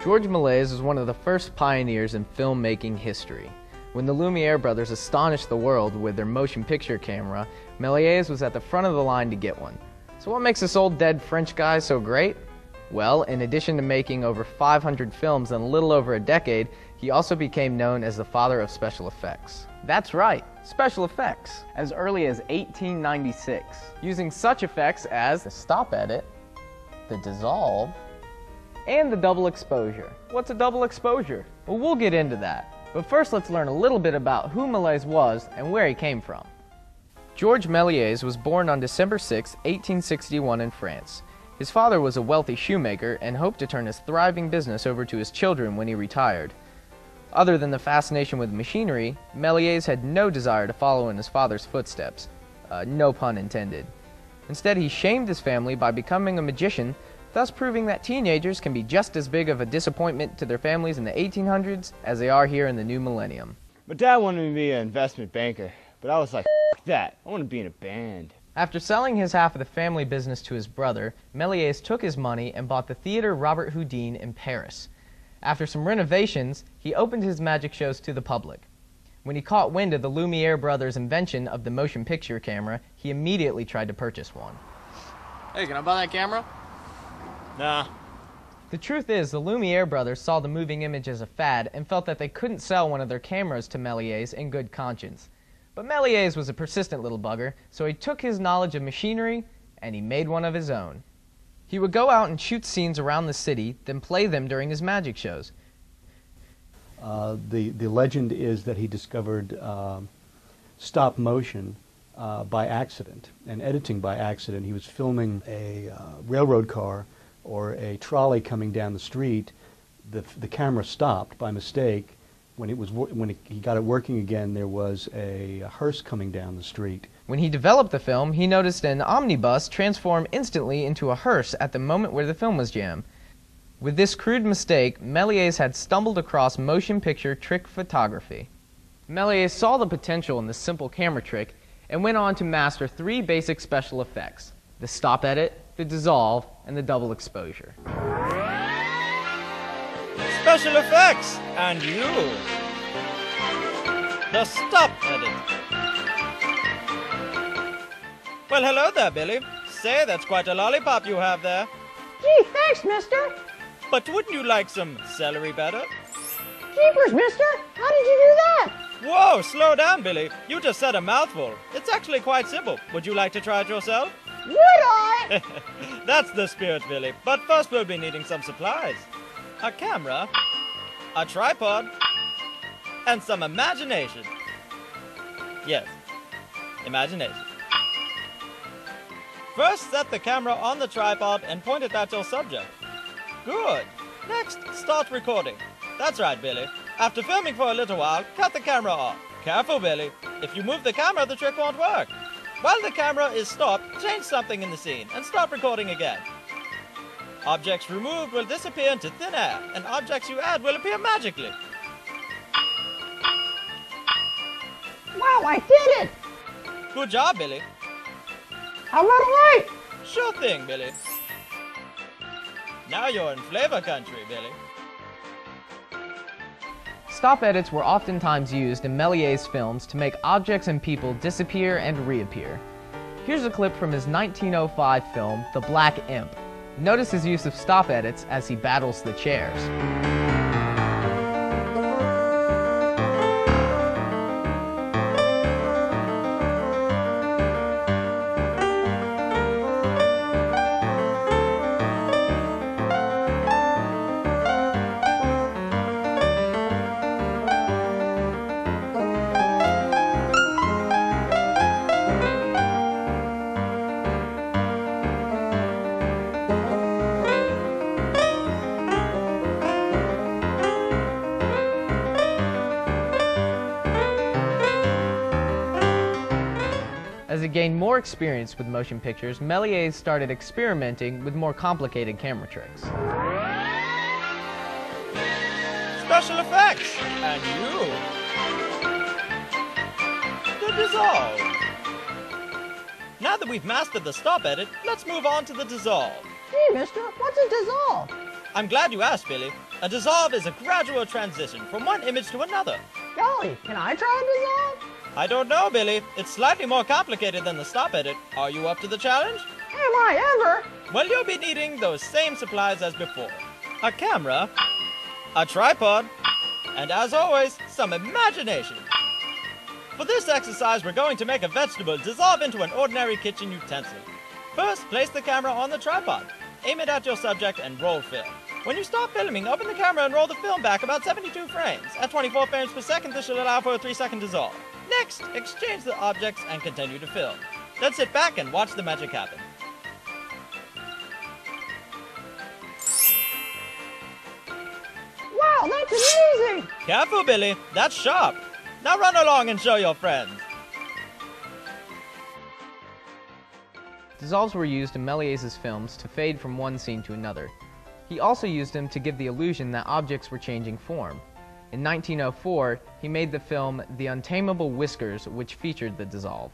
George Melies was one of the first pioneers in filmmaking history. When the Lumiere brothers astonished the world with their motion picture camera, Melies was at the front of the line to get one. So what makes this old dead French guy so great? Well, in addition to making over 500 films in a little over a decade, he also became known as the father of special effects. That's right, special effects, as early as 1896, using such effects as the stop edit, the dissolve, and the double exposure. What's a double exposure? Well, we'll get into that. But first, let's learn a little bit about who Melies was and where he came from. George Melies was born on December 6, 1861 in France. His father was a wealthy shoemaker and hoped to turn his thriving business over to his children when he retired. Other than the fascination with machinery, Melies had no desire to follow in his father's footsteps. No pun intended. Instead, he shamed his family by becoming a magician, thus proving that teenagers can be just as big of a disappointment to their families in the 1800s as they are here in the new millennium. My dad wanted me to be an investment banker, but I was like, F that, I want to be in a band. After selling his half of the family business to his brother, Melies took his money and bought the Theatre Robert Houdin in Paris. After some renovations, he opened his magic shows to the public. When he caught wind of the Lumiere brothers' invention of the motion picture camera, he immediately tried to purchase one. Hey, can I buy that camera? Nah. The truth is, the Lumiere brothers saw the moving image as a fad and felt that they couldn't sell one of their cameras to Melies in good conscience. But Melies was a persistent little bugger, so he took his knowledge of machinery and he made one of his own. He would go out and shoot scenes around the city, then play them during his magic shows. The legend is that he discovered stop motion by accident and editing by accident. He was filming a railroad car or a trolley coming down the street. The camera stopped by mistake. When he got it working again, there was a hearse coming down the street. When he developed the film, he noticed an omnibus transform instantly into a hearse at the moment where the film was jammed. With this crude mistake, Melies had stumbled across motion picture trick photography. Melies saw the potential in this simple camera trick and went on to master 3 basic special effects: the stop edit, the dissolve, and the double exposure. Special effects, and you. The stop edit. Well, hello there, Billy. Say, that's quite a lollipop you have there. Gee, thanks, mister. But wouldn't you like some celery better? Jeepers, mister. How did you do that? Whoa, slow down, Billy. You just said a mouthful. It's actually quite simple. Would you like to try it yourself? Would I? That's the spirit, Billy. But first we'll be needing some supplies. A camera, a tripod, and some imagination. Yes, imagination. First, set the camera on the tripod and point it at your subject. Good. Next, start recording. That's right, Billy. After filming for a little while, cut the camera off. Careful, Billy. If you move the camera, the trick won't work. While the camera is stopped, change something in the scene and start recording again. Objects removed will disappear into thin air, and objects you add will appear magically. Wow, I did it! Good job, Billy. How about a light? Sure thing, Billy. Now you're in flavor country, Billy. Stop edits were oftentimes used in Melies' films to make objects and people disappear and reappear. Here's a clip from his 1905 film, The Black Imp. Notice his use of stop edits as he battles the chairs. As he gained more experience with motion pictures, Melies started experimenting with more complicated camera tricks. Special effects, and you. The dissolve. Now that we've mastered the stop edit, let's move on to the dissolve. Gee, mister, what's a dissolve? I'm glad you asked, Billy. A dissolve is a gradual transition from one image to another. Golly, can I try a dissolve? I don't know, Billy. It's slightly more complicated than the stop edit. Are you up to the challenge? Am I ever? Well, you'll be needing those same supplies as before. A camera, a tripod, and as always, some imagination. For this exercise, we're going to make a vegetable dissolve into an ordinary kitchen utensil. First, place the camera on the tripod. Aim it at your subject and roll film. When you stop filming, open the camera and roll the film back about 72 frames. At 24 frames per second, this should allow for a 3-second dissolve. Next, exchange the objects and continue to film. Then sit back and watch the magic happen. Wow, that's amazing! Careful, Billy. That's sharp. Now run along and show your friends. Dissolves were used in Melies' films to fade from one scene to another. He also used them to give the illusion that objects were changing form. In 1904, he made the film The Untamable Whiskers, which featured the dissolve.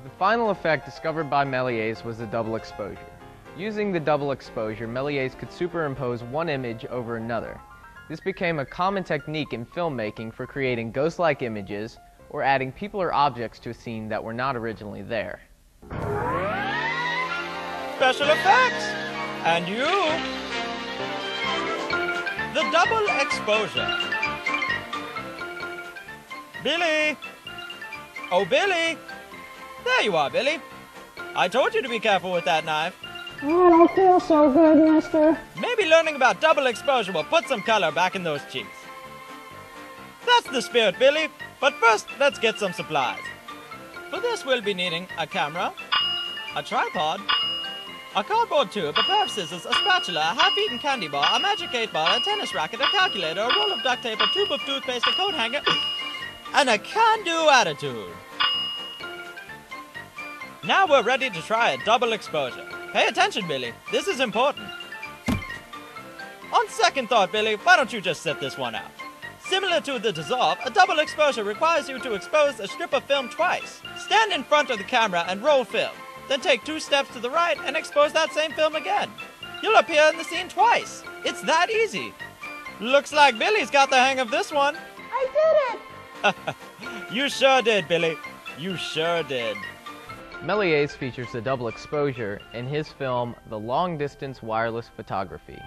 The final effect discovered by Melies was the double exposure. Using the double exposure, Melies could superimpose one image over another. This became a common technique in filmmaking for creating ghost-like images or adding people or objects to a scene that were not originally there. Special effects! And you! The double exposure. Billy! Oh, Billy! There you are, Billy. I told you to be careful with that knife. Oh, I don't feel so good, mister. Maybe learning about double exposure will put some color back in those cheeks. That's the spirit, Billy. But first, let's get some supplies. For this, we'll be needing a camera, a tripod, a cardboard tube, a pair of scissors, a spatula, a half-eaten candy bar, a magic 8-ball, a tennis racket, a calculator, a roll of duct tape, a tube of toothpaste, a coat hanger, and a can-do attitude. Now we're ready to try a double exposure. Pay attention, Billy. This is important. On second thought, Billy, why don't you just set this one out? Similar to the dissolve, a double exposure requires you to expose a strip of film twice. Stand in front of the camera and roll film. Then take 2 steps to the right and expose that same film again. You'll appear in the scene twice. It's that easy. Looks like Billy's got the hang of this one. I did it! You sure did, Billy. You sure did. Melies features the double exposure in his film The Long Distance Wireless Photography.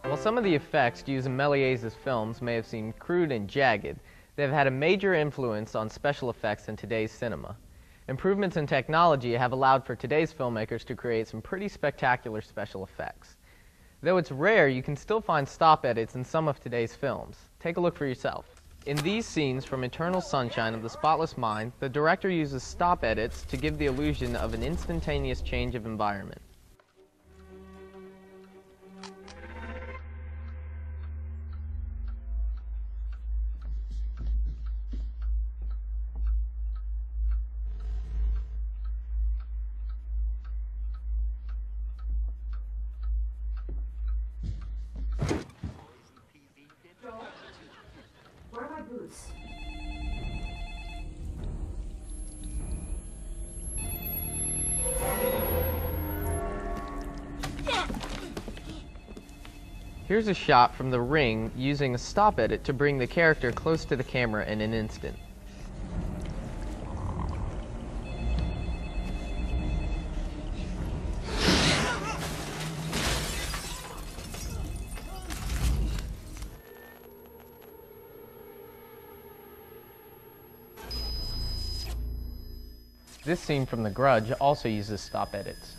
While some of the effects used in Melies' films may have seemed crude and jagged, they have had a major influence on special effects in today's cinema. Improvements in technology have allowed for today's filmmakers to create some pretty spectacular special effects. Though it's rare, you can still find stop edits in some of today's films. Take a look for yourself. In these scenes from Eternal Sunshine of the Spotless Mind, the director uses stop edits to give the illusion of an instantaneous change of environment. Where are my boots? Here's a shot from The Ring using a stop edit to bring the character close to the camera in an instant. This scene from The Grudge also uses stop edits.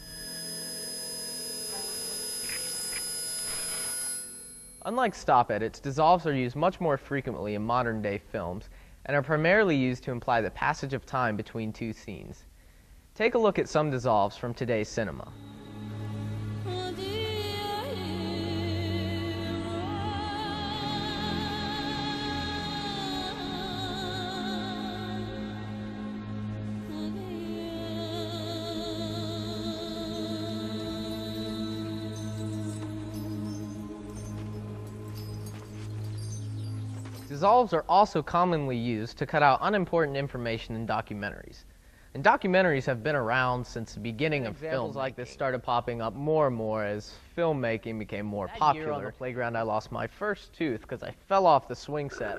Unlike stop edits, dissolves are used much more frequently in modern-day films and are primarily used to imply the passage of time between two scenes. Take a look at some dissolves from today's cinema. Dissolves are also commonly used to cut out unimportant information in documentaries. And documentaries have been around since the beginning of film. Examples like this started popping up more and more as filmmaking became more popular. On the playground, I lost my first tooth because I fell off the swing set.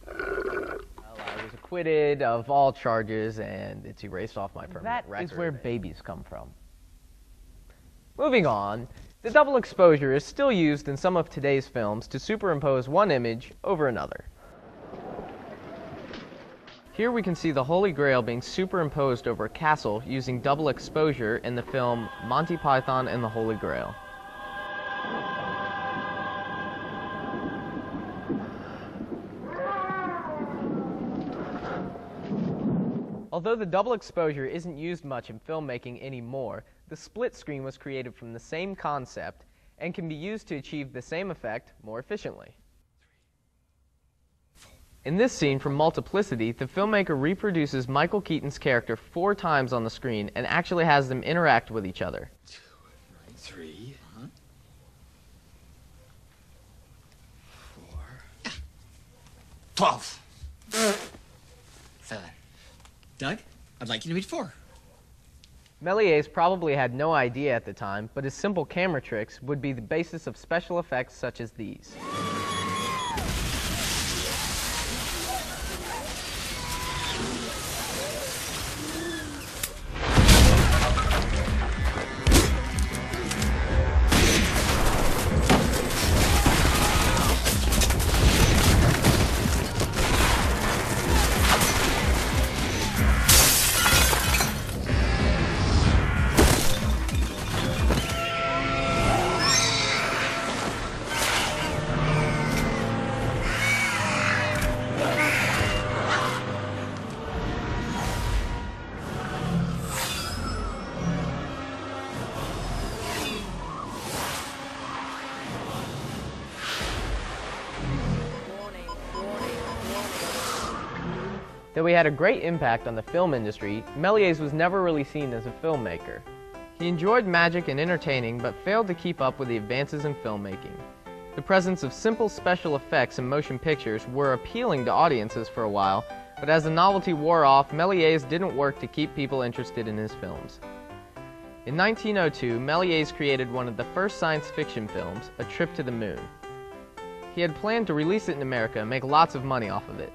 I was acquitted of all charges, and it's erased off my permanent record. That is where babies come from. Moving on. The double exposure is still used in some of today's films to superimpose one image over another. Here we can see the Holy Grail being superimposed over a castle using double exposure in the film Monty Python and the Holy Grail. Although the double exposure isn't used much in filmmaking anymore, the split screen was created from the same concept and can be used to achieve the same effect more efficiently. In this scene from Multiplicity, the filmmaker reproduces Michael Keaton's character 4 times on the screen and actually has them interact with each other. 3, 4, 12. 7. Doug, I'd like you to read 4. Melies probably had no idea at the time, but his simple camera tricks would be the basis of special effects such as these. Though he had a great impact on the film industry, Melies was never really seen as a filmmaker. He enjoyed magic and entertaining, but failed to keep up with the advances in filmmaking. The presence of simple special effects in motion pictures were appealing to audiences for a while, but as the novelty wore off, Melies didn't work to keep people interested in his films. In 1902, Melies created one of the first science fiction films, A Trip to the Moon. He had planned to release it in America and make lots of money off of it.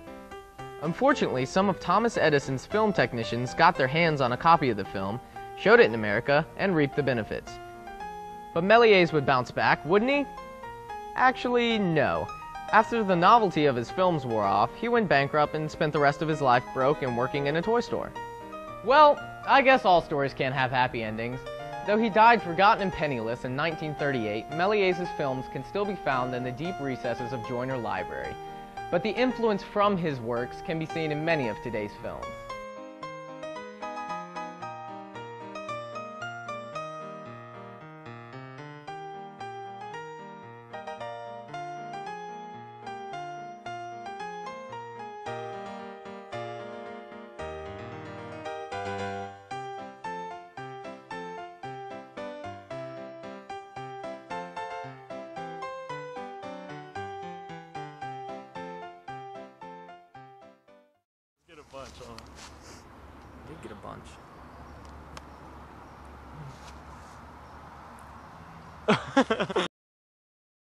Unfortunately, some of Thomas Edison's film technicians got their hands on a copy of the film, showed it in America, and reaped the benefits. But Melies would bounce back, wouldn't he? Actually, no. After the novelty of his films wore off, he went bankrupt and spent the rest of his life broke and working in a toy store. Well, I guess all stories can't have happy endings. Though he died forgotten and penniless in 1938, Melies' films can still be found in the deep recesses of Joyner Library. But the influence from his works can be seen in many of today's films. Get a bunch on. Did get a bunch.